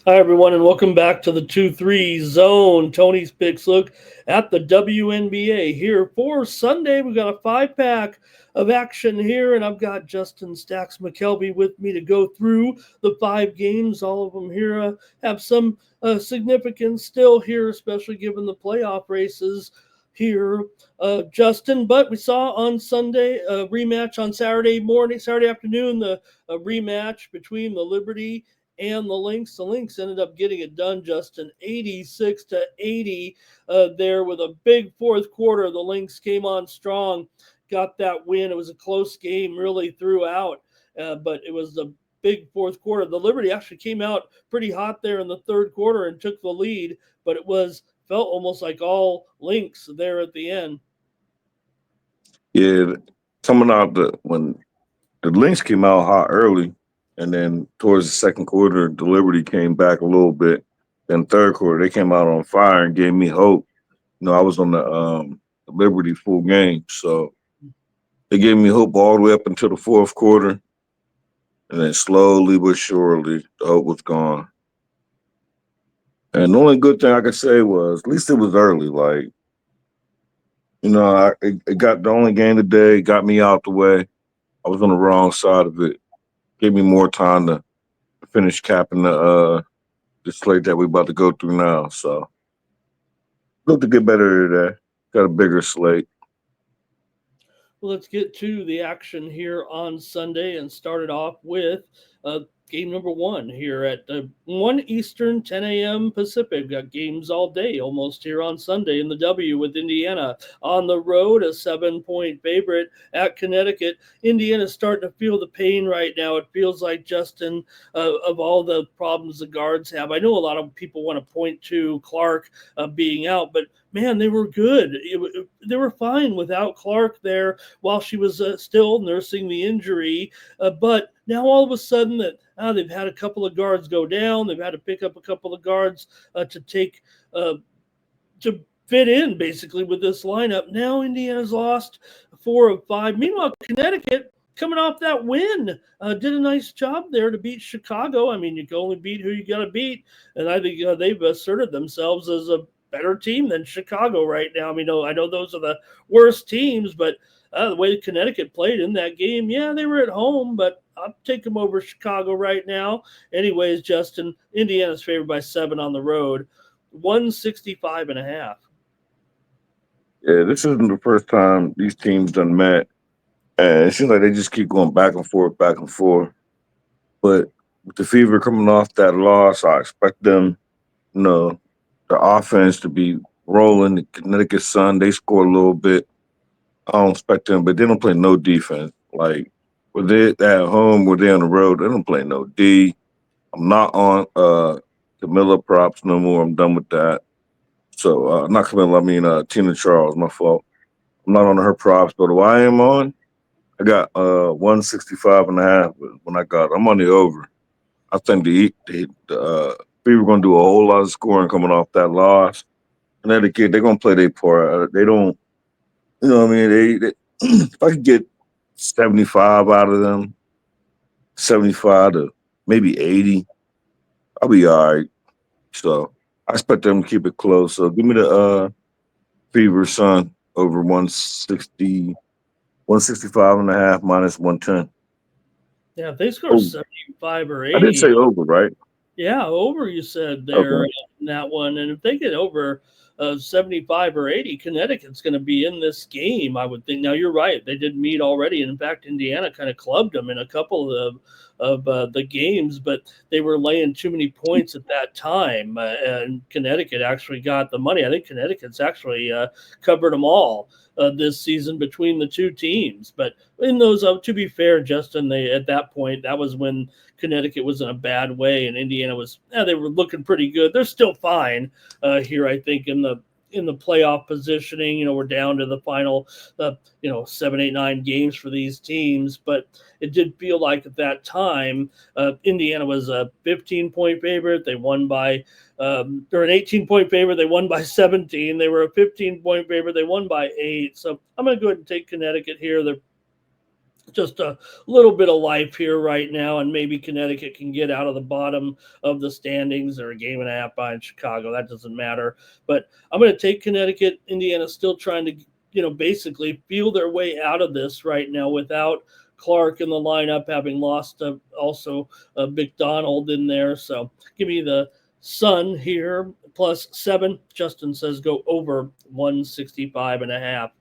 Hi, everyone, and welcome back to the 2-3 zone. Tony's Picks look at the WNBA here for Sunday. We've got a five-pack of action here, and I've got Justin Stacks McKelvey with me to go through the five games. All of them here have some significance still here, especially given the playoff races here, Justin. But we saw on Sunday a rematch on Saturday afternoon, the a rematch between the Liberty and the Lynx. The Lynx ended up getting it done, Justin, 86-80 there with a big fourth quarter. The Lynx came on strong, got that win. It was a close game really throughout, but it was the big fourth quarter. The Liberty actually came out pretty hot there in the third quarter and took the lead, but felt almost like all Lynx there at the end. Yeah, coming out when the Lynx came out hot early, and then towards the second quarter, the Liberty came back a little bit. Then third quarter, they came out on fire and gave me hope. I was on the Liberty full game, so they gave me hope all the way up until the fourth quarter, and then slowly but surely, the hope was gone. And the only good thing I could say was at least it was early. Like it got the only game today, got me out the way. I was on the wrong side of it. Gave me more time to finish capping the slate that we're about to go through now. So look to get better today. Got a bigger slate. Well, let's get to the action here on Sunday and start it off with game number one here at 1 Eastern, 10 a.m. Pacific. Got games all day almost here on Sunday in the W with Indiana on the road, a 7-point favorite at Connecticut. Indiana's starting to feel the pain right now. It feels like, Justin, of all the problems the guards have. I know a lot of people want to point to Clark being out, but man, they were good. They were fine without Clark there while she was still nursing the injury. But now all of a sudden they've had a couple of guards go down. They've had to pick up a couple of guards to take to fit in basically with this lineup. Now Indiana's lost 4 of 5. Meanwhile, Connecticut, coming off that win, did a nice job there to beat Chicago. I mean, you can only beat who you got to beat, and I think they've asserted themselves as a better team than Chicago right now. I mean, I know those are the worst teams, but the way Connecticut played in that game, yeah, they were at home, but I'll take them over Chicago right now. Anyways, Justin, Indiana's favored by 7 on the road, 165.5. Yeah, this isn't the first time these teams done met. And it seems like they just keep going back and forth, back and forth. But with the Fever coming off that loss, I expect them, you know, the offense to be rolling. The Connecticut Sun, they score a little bit. I don't expect them, but they don't play no defense. Like, when they're at home, when they're on the road, they don't play no D. I'm not on Camilla props no more. I'm done with that. So, not Camilla, I mean Tina Charles, my fault. I'm not on her props, but who I am on, I got 165 and a half when I got I'm on the over. I think the Fever going to do a whole lot of scoring coming off that loss. Connecticut, they're going to play their part. They don't, what I mean? They if I could get 75 out of them, 75 to maybe 80, I'll be all right. So I expect them to keep it close. So give me the Fever Sun over 165 and a half minus 110. Yeah, if they score Oh, 75 or I did 80, say over, right? yeah, over you said there Okay. in that one. And if they get over 75 or 80, Connecticut's going to be in this game, I would think. Now, you're right. They did meet already. And in fact, Indiana kind of clubbed them in a couple of the games, but they were laying too many points at that time. And Connecticut actually got the money. I think Connecticut's actually covered them all this season between the two teams. But in those, to be fair, Justin, they at that point, that was when Connecticut was in a bad way, and Indiana was they were looking pretty good. They're still fine here, I think, in the playoff positioning. We're down to the final 7, 8, 9 games for these teams, but it did feel like at that time Indiana was a 15-point favorite. They won by they're an 18-point favorite. They won by 17. They were a 15-point favorite. They won by 8. So I'm going to go ahead and take Connecticut here. They're just a little bit of life here right now, and maybe Connecticut can get out of the bottom of the standings. Or a game and a half behind Chicago. That doesn't matter. But I'm going to take Connecticut. Indiana still trying to, basically feel their way out of this right now without Clark in the lineup, having lost also McDonald in there. So give me the Sun here plus 7. Justin says go over 165 and a half.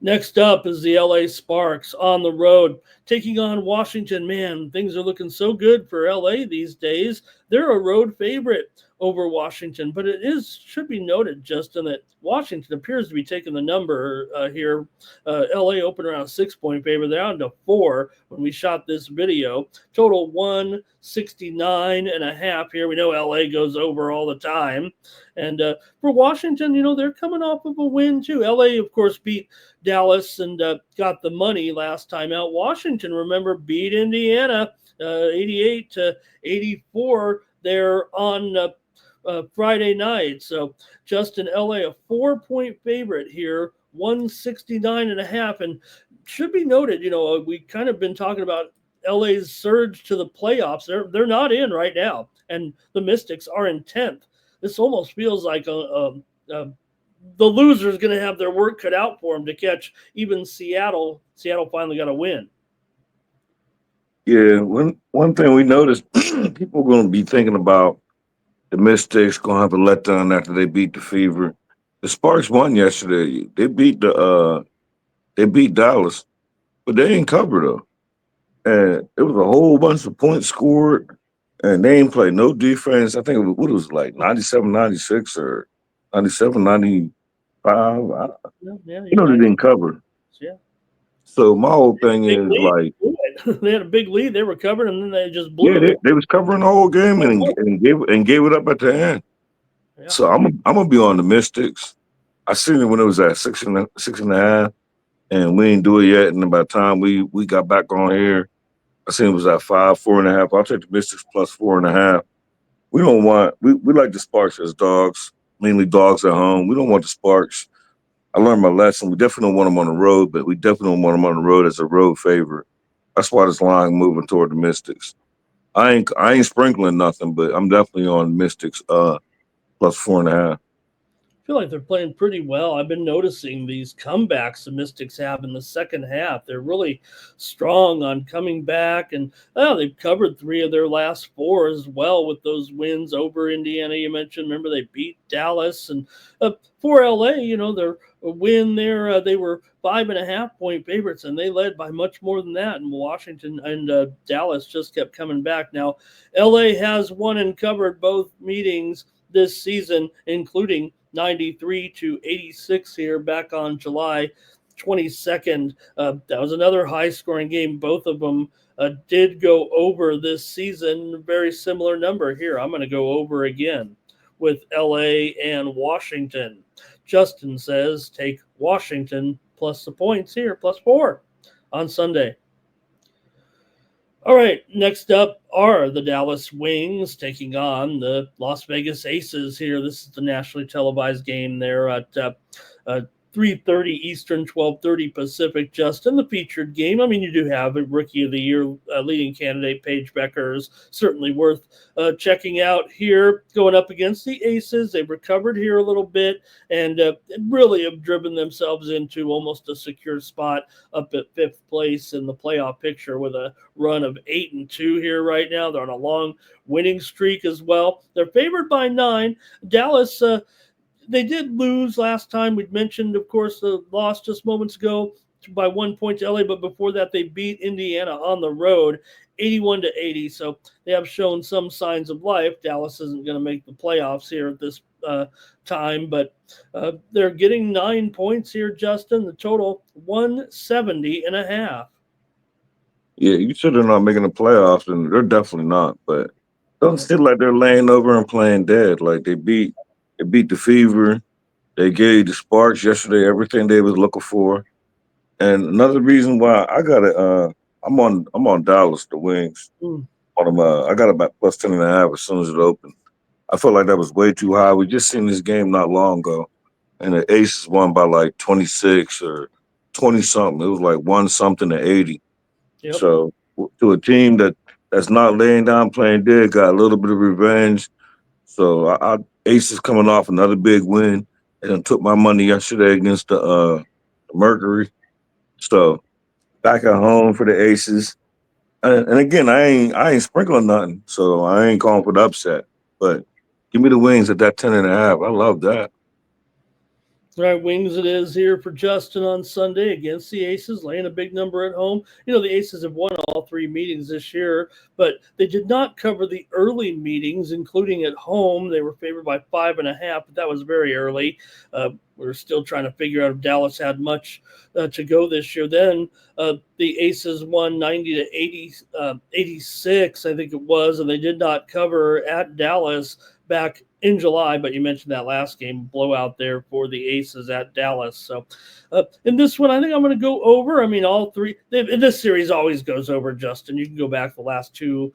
Next up is the LA Sparks on the road taking on Washington. Man, things are looking so good for LA these days. They're a road favorite over Washington, but it is should be noted, Justin, that Washington appears to be taking the number here. LA opened around a 6-point favorite. They're down to 4 when we shot this video. Total 169 and a half here. We know LA goes over all the time. And for Washington, they're coming off of a win too. LA, of course, beat Dallas and got the money last time out. Washington, remember, beat Indiana 88-84 there on Friday night. So Justin, LA, a 4-point favorite here, 169 and a half. And should be noted, we kind of been talking about LA's surge to the playoffs. They're not in right now, and the Mystics are in 10th. This almost feels like the loser is going to have their work cut out for them to catch even Seattle. Seattle finally got a win. Yeah, one thing we noticed, people are going to be thinking about the Mystics going to have a letdown after they beat the Fever. The Sparks won yesterday. They beat Dallas, but they ain't covered though. And it was a whole bunch of points scored, and they ain't played no defense. I think what it was like 97, 96 or 97, 95. Yeah, you're They right. didn't cover. Yeah. So my whole thing Big is lead. like, They had a big lead. They recovered, and then they just yeah, blew it. they was covering the whole game and gave it up at the end. Yeah. So I'm gonna be on the Mystics. I seen it when it was at 6.5, and we didn't do it yet. And by the time we got back on here, I seen it was at 5, 4.5. I'll take the Mystics plus 4.5. We like the Sparks as dogs, mainly dogs at home. We don't want the Sparks. I learned my lesson. We definitely don't want them on the road, but we definitely don't want them on the road as a road favorite. That's why this line moving toward the Mystics. I ain't sprinkling nothing, but I'm definitely on Mystics plus 4.5. I feel like they're playing pretty well. I've been noticing these comebacks the Mystics have in the second half. They're really strong on coming back, and they've covered 3 of their last 4 as well with those wins over Indiana. You mentioned, remember they beat Dallas, and for LA, their win there, they were 5.5-point favorites, and they led by much more than that. And Washington and Dallas just kept coming back. Now, LA has won and covered both meetings this season, including 93-86 here back on July 22nd. That was another high scoring game. Both of them did go over this season. Very similar number here. I'm going to go over again with LA and Washington. Justin says take Washington plus the points here, plus 4 on Sunday. All right, next up are the Dallas Wings taking on the Las Vegas Aces here. This is the nationally televised game there at 3:30 Eastern, 12:30 Pacific, just in the featured game. I mean, you do have a Rookie of the Year leading candidate, Paige Becker, is certainly worth checking out here. Going up against the Aces, they've recovered here a little bit and really have driven themselves into almost a secure spot up at 5th place in the playoff picture with a run of 8-2 here right now. They're on a long winning streak as well. They're favored by 9. Dallas, they did lose last time. We'd mentioned, of course, the loss just moments ago by 1 point to LA, but before that, they beat Indiana on the road 81-80. So they have shown some signs of life. Dallas isn't going to make the playoffs here at this time, but they're getting 9 points here, Justin. The total 170 and a half. Yeah, you said they're not making the playoffs, and they're definitely not. But don't feel like they're laying over and playing dead. Like they beat the Fever. They gave the Sparks yesterday everything they was looking for. And another reason why I'm on Dallas, the Wings. Mm. On them, I got about plus 10.5 as soon as it opened. I felt like that was way too high. We just seen this game not long ago, and the Aces won by like 26 or 20 something. It was like one something to 80. Yep. So to a team that's not laying down playing dead, got a little bit of revenge. So Ace is coming off another big win, and I took my money yesterday against the Mercury. So back at home for the Aces. And again, I ain't sprinkling nothing, so I ain't calling for the upset. But give me the wings at that 10.5. I love that. All right, wings it is here for Justin on Sunday against the Aces, laying a big number at home. You know, the Aces have won all three meetings this year, but they did not cover the early meetings, including at home. They were favored by 5.5, but that was very early. We're still trying to figure out if Dallas had much to go this year. Then the Aces won 90 to 80, 86, I think it was, and they did not cover at Dallas back in July, but you mentioned that last game blowout there for the Aces at Dallas. So in this one, I think I'm going to go over. I mean, all three. This series always goes over, Justin. You can go back the last 2+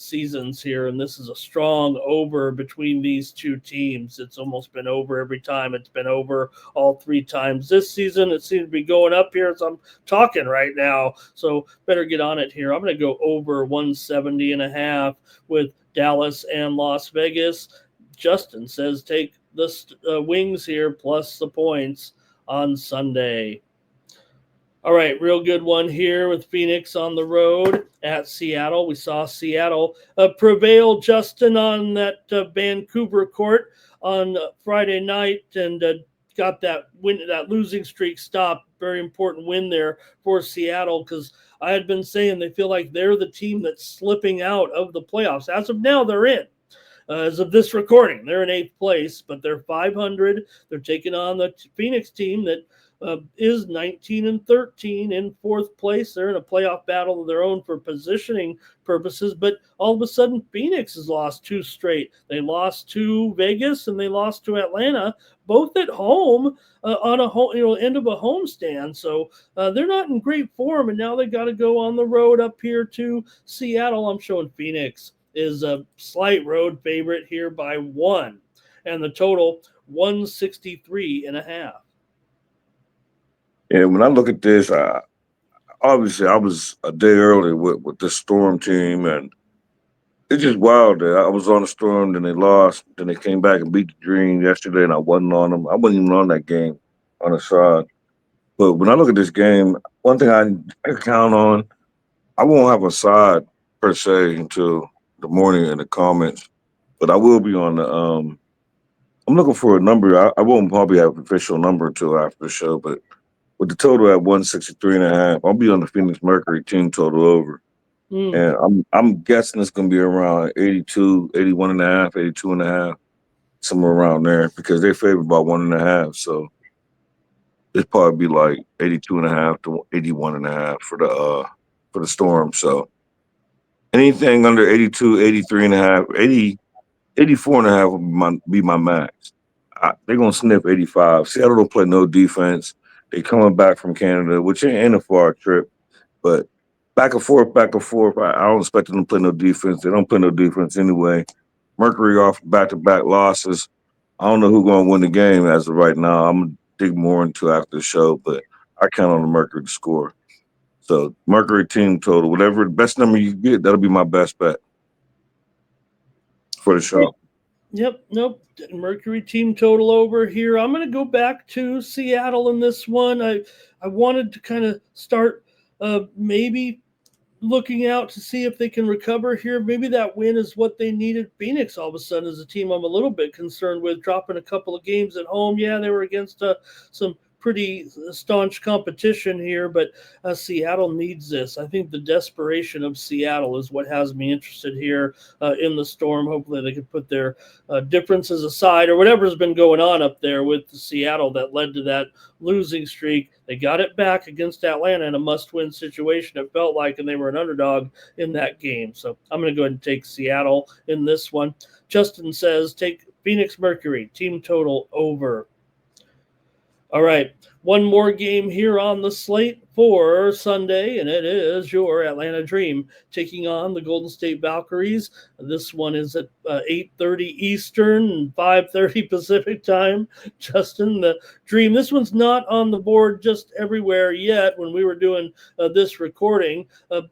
seasons here, and this is a strong over between these two teams. It's almost been over every time. It's been over all three times this season. It seems to be going up here as I'm talking right now, so better get on it here. I'm going to go over 170.5 with Dallas and Las Vegas. Justin says take the wings here plus the points on Sunday. All right, real good one here with Phoenix on the road at Seattle. We saw Seattle prevail, Justin, on that Vancouver court on Friday night and got that win, that losing streak stopped. Very important win there for Seattle because I had been saying they feel like they're the team that's slipping out of the playoffs. As of now, they're in. As of this recording, they're in 8th place, but they're 500. They're taking on the Phoenix team that is 19-13 in 4th place. They're in a playoff battle of their own for positioning purposes, but all of a sudden, Phoenix has lost 2 straight. They lost to Vegas and they lost to Atlanta, both at home on a home, end of a homestand. So they're not in great form, and now they got to go on the road up here to Seattle. I'm showing Phoenix is a slight road favorite here by 1, and the total 163.5. And when I look at this, obviously I was a day early with the Storm team, and it's just wild that I was on the Storm, then they lost, then they came back and beat the Dream yesterday, and I wasn't on them. I wasn't even on that game on the side. But when I look at this game, one thing I count on, I won't have a side per se until the morning in the comments, but I will be on the. I'm looking for a number. I won't probably have an official number until after the show, but with the total at 163.5, I'll be on the Phoenix Mercury team total over. Mm. And I'm guessing it's gonna be around 82, 81.5, 82.5, somewhere around there because they favored by 1.5. So it's probably be like 82.5 to 81.5 for the Storm. So anything under 82, 83.5, 80, 84.5 would be my max. They're gonna sniff 85. Seattle don't play no defense. They coming back from Canada, which ain't a far trip, but back and forth, back and forth. I don't expect them to play no defense. They don't play no defense anyway. Mercury off back to back losses. I don't know who's gonna win the game as of right now. I'm gonna dig more into after the show, but I count on the Mercury to score. So Mercury team total, whatever the best number you get, that'll be my best bet for the show. Yep, nope. Mercury team total over here. I'm going to go back to Seattle in this one. I wanted to kind of start maybe looking out to see if they can recover here. Maybe that win is what they needed. Phoenix all of a sudden is a team I'm a little bit concerned with, dropping a couple of games at home. Yeah, they were against some pretty staunch competition here, but Seattle needs this. I think the desperation of Seattle is what has me interested here in the Storm. Hopefully they can put their differences aside or whatever's been going on up there with Seattle that led to that losing streak. They got it back against Atlanta in a must-win situation, it felt like, and they were an underdog in that game. So I'm going to go ahead and take Seattle in this one. Justin says take Phoenix Mercury, team total over. All right. One more game here on the slate for Sunday, and it is your Atlanta Dream taking on the Golden State Valkyries. This one is at 8:30 Eastern and 5:30 Pacific time. Justin, the Dream. This one's not on the board just everywhere yet. When we were doing this recording, a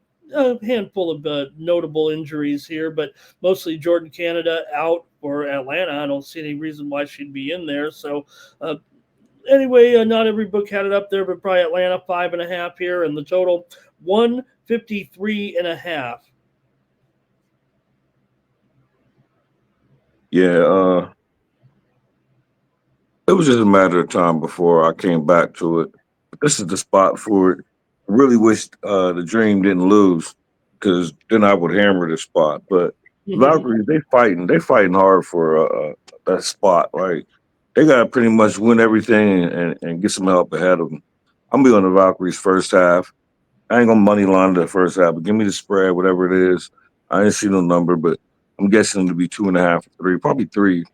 handful of notable injuries here, but mostly Jordan Canada out for Atlanta. I don't see any reason why she'd be in there. So uh, anyway, not every book had it up there, but probably Atlanta 5.5 here, and the total 153 and a half. Yeah, it was just a matter of time before I came back to it. But this is the spot for it. I really wish the Dream didn't lose because then I would hammer this spot. But Mm-hmm. Valkyries, they fighting hard for that spot. Like they got to pretty much win everything and get some help ahead of them. I'm gonna be on the Valkyries first half. I ain't gonna money line the first half, but give me the spread, whatever it is. I ain't see no number, but I'm guessing it'll be 2.5 or three, probably three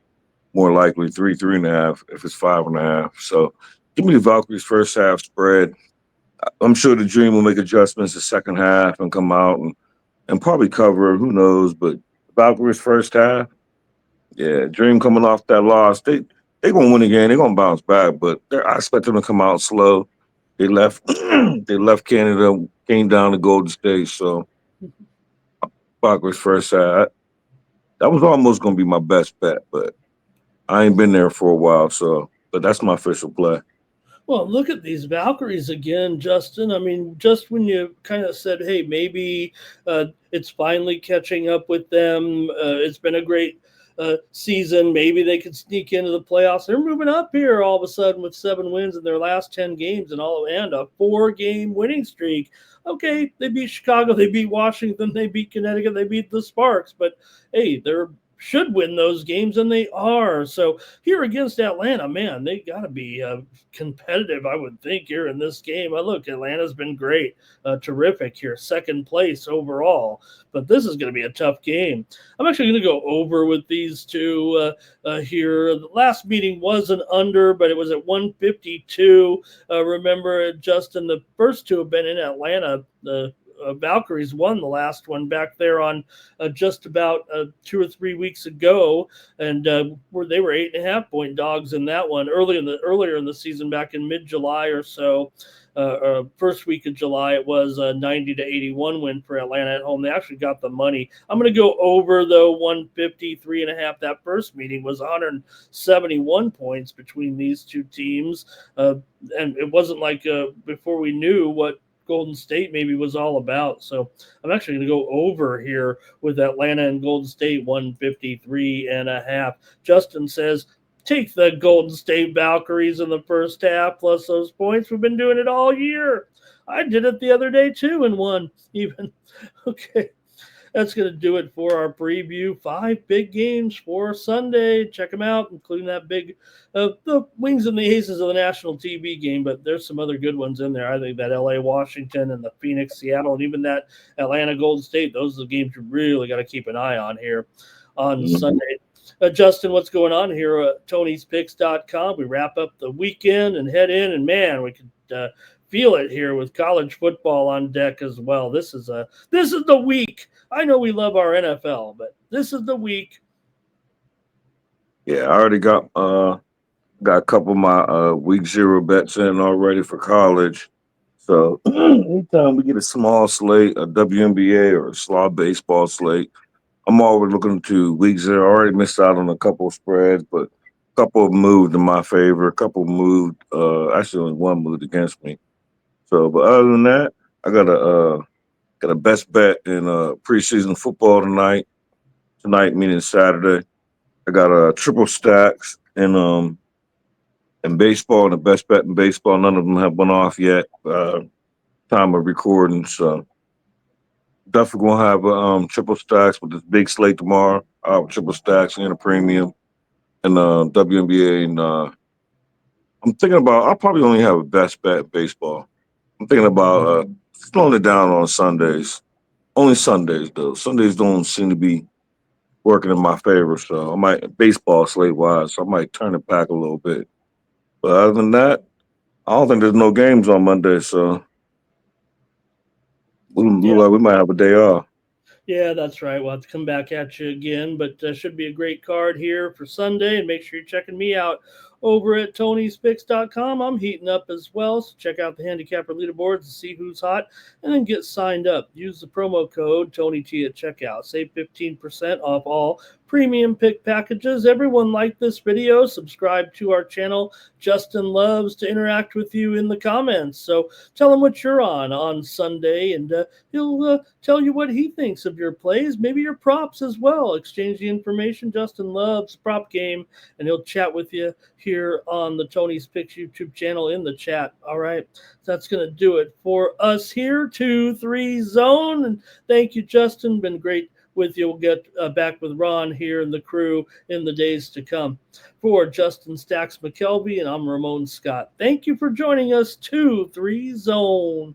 more likely three, 3.5 if it's 5.5. So give me the Valkyries first half spread. I'm sure the Dream will make adjustments the second half and come out and probably cover. Who knows? But Valkyries first half, yeah, Dream coming off that loss, they gonna win again. They're gonna bounce back, but I expect them to come out slow. They left they left Canada, came down to Golden State. So Valkyries first half. That was almost gonna be my best bet, but I ain't been there for a while, so but that's my official play. Well, look at these Valkyries again, Justin. I mean, just when you kind of said, hey, maybe it's finally catching up with them, it's been a great season. Maybe they could sneak into the playoffs. They're moving up here all of a sudden with 7 wins in their last 10 games and a 4-game winning streak. Okay, they beat Chicago, they beat Washington, they beat Connecticut, they beat the Sparks, but hey, they're should win those games, and they are. So here against Atlanta, man, they got to be competitive, I would think, here in this game. Look, Atlanta's been great, terrific here, second place overall. But this is going to be a tough game. I'm actually going to go over with these two here. The last meeting was an under, but it was at 152. Remember, Justin, the first two have been in Atlanta. The Valkyries won the last one back there on just about 2 or 3 weeks ago, and where they were 8.5 point dogs in that one earlier in the season, back in mid July or so. First week of July, it was a 90-81 win for Atlanta at home. They actually got the money. I'm going to go over though 153.5. That first meeting was 171 points between these two teams, and it wasn't like before we knew what Golden State maybe was all about. So I'm actually going to go over here with Atlanta and Golden State 153.5. Justin says, take the Golden State Valkyries in the first half plus those points. We've been doing it all year. I did it the other day too and won even. Okay. That's going to do it for our preview. 5 big games for Sunday. Check them out, including that big, the Wings and the Aces of the national TV game. But there's some other good ones in there. I think that LA Washington and the Phoenix Seattle, and even that Atlanta Golden State. Those are the games you really got to keep an eye on here on Mhm. Sunday. Justin, what's going on here at Tony'sPicks.com? We wrap up the weekend and head in, and man, we could feel it here with college football on deck as well. This is the week. I know we love our NFL, but this is the week. Yeah, I already got a couple of my week zero bets in already for college. So anytime we get a small slate, a WNBA or a slaw baseball slate, I'm always looking to week zero. I already missed out on a couple of spreads, but a couple of moved in my favor. A couple moved, actually only one moved against me. So, but other than that, I got a best bet in preseason football tonight. Tonight meaning Saturday. I got triple stacks in baseball and the best bet in baseball. None of them have went off yet. Time of recording, so definitely gonna have triple stacks with this big slate tomorrow. I'll have triple stacks and a premium and WNBA and I'm thinking about. I'll probably only have a best bet in baseball. I'm thinking about slowing it down on Sundays. Only Sundays though. Sundays don't seem to be working in my favor, so I might baseball slate wise. So I might turn it back a little bit. But other than that. I don't think there's no games on Monday, so we look Yeah. like we might have a day off. Yeah, that's right. We'll have to come back at you again, but should be a great card here for Sunday. And make sure you're checking me out over at Tony'sPicks.com. I'm heating up as well, so check out the handicapper leaderboards to see who's hot, and then get signed up. Use the promo code TonyT at checkout. Save 15% off all premium pick packages. Everyone like this video, subscribe to our channel. Justin loves to interact with you in the comments, so tell him what you're on Sunday, and he'll tell you what he thinks of your plays, maybe your props as well. Exchange the information. Justin loves prop game, and he'll chat with you here on the Tony's Picks YouTube channel in the chat. All right, that's going to do it for us here. 2-3 zone, and thank you, Justin. Been great with you. We'll get back with Ron here and the crew in the days to come. For Justin Stacks McKelvey, and I'm Ramon Scott. Thank you for joining us. 2-3 zone.